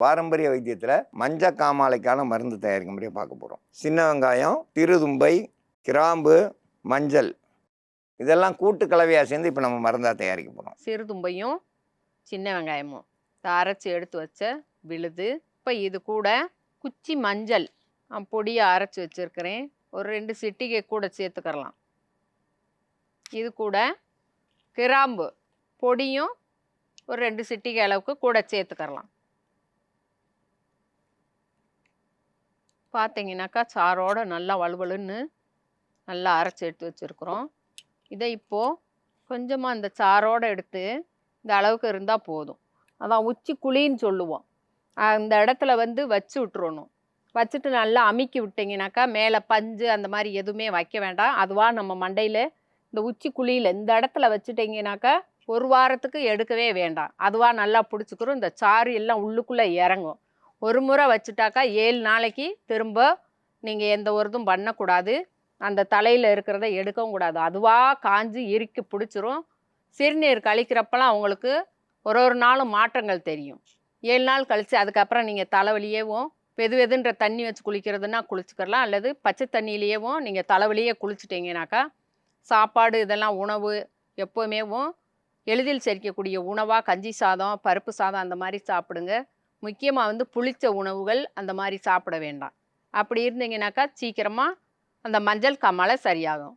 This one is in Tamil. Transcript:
பாரம்பரிய வைத்தியத்தில் மஞ்சள் காமாலைக்கான மருந்து தயாரிக்கும் முறையை பார்க்க போகிறோம். சின்ன வெங்காயம், திருதும்பை, கிராம்பு, மஞ்சள் இதெல்லாம் கூட்டு கலவையாக சேர்ந்து இப்போ நம்ம மருந்தாக தயாரிக்க போகிறோம். சிறுதும்பையும் சின்ன வெங்காயமும் அரைச்சி எடுத்து வச்ச விழுது. இப்போ இது கூட குச்சி மஞ்சள் பொடியை அரைச்சி வச்சுருக்கிறேன். ஒரு 2 சிட்டிகை கூட சேர்த்துக்கிறலாம். இது கூட கிராம்பு பொடியும் ஒரு 2 சிட்டிகை அளவுக்கு கூட சேர்த்துக்கிறலாம். பார்த்தீங்கன்னாக்கா சாரோட நல்லா வலுவலுன்னு நல்லா அரைச்சி எடுத்து வச்சுருக்குறோம். இதை இப்போது கொஞ்சமாக இந்த சாரோடு எடுத்து இந்த அளவுக்கு இருந்தால் போதும். அதான் உச்சி குழின்னு சொல்லுவோம். அந்த இடத்துல வச்சு விட்டுறணும். வச்சுட்டு நல்லா அமுக்கி விட்டிங்கனாக்கா மேலே பஞ்சு அந்த மாதிரி எதுவுமே வைக்க வேண்டாம். அதுவாக நம்ம மண்டையில் இந்த உச்சி குழியில் இந்த இடத்துல வச்சுட்டிங்கனாக்கா 1 வாரத்துக்கு எடுக்கவே வேண்டாம். அதுவாக நல்லா பிடிச்சிக்கிறோம். இந்த சாறு எல்லாம் உள்ளுக்குள்ளே இறங்கும். ஒரு முறை வச்சுட்டாக்கா 7 நாளைக்கு திரும்ப நீங்கள் எந்த ஒரு இதுவும் பண்ணக்கூடாது. அந்த தலையில் இருக்கிறத எடுக்கவும் கூடாது. அதுவாக காஞ்சி இறுக்கி பிடிச்சிரும். சிறுநீர் கழிக்கிறப்பெல்லாம் அவங்களுக்கு ஒரு நாளும் மாற்றங்கள் தெரியும். 7 நாள் கழித்து அதுக்கப்புறம் நீங்கள் தலைவலியேவும் வெதுன்ற தண்ணி வச்சு குளிக்கிறதுனா குளிச்சுக்கலாம். அல்லது பச்சை தண்ணியிலேயேவும் நீங்கள் தலைவலியே குளிச்சுட்டிங்கனாக்கா சாப்பாடு இதெல்லாம் உணவு எப்போவுமேவும் எளிதில் செரிக்கக்கூடிய உணவாக கஞ்சி சாதம், பருப்பு சாதம் அந்த மாதிரி சாப்பிடுங்க. முக்கியமாக புளிச்ச உணவுகள் அந்த மாதிரி சாப்பிட வேண்டாம். அப்படி இருந்தீங்கனாக்கா சீக்கிரமாக அந்த மஞ்சள் காமாலை சரியாகும்.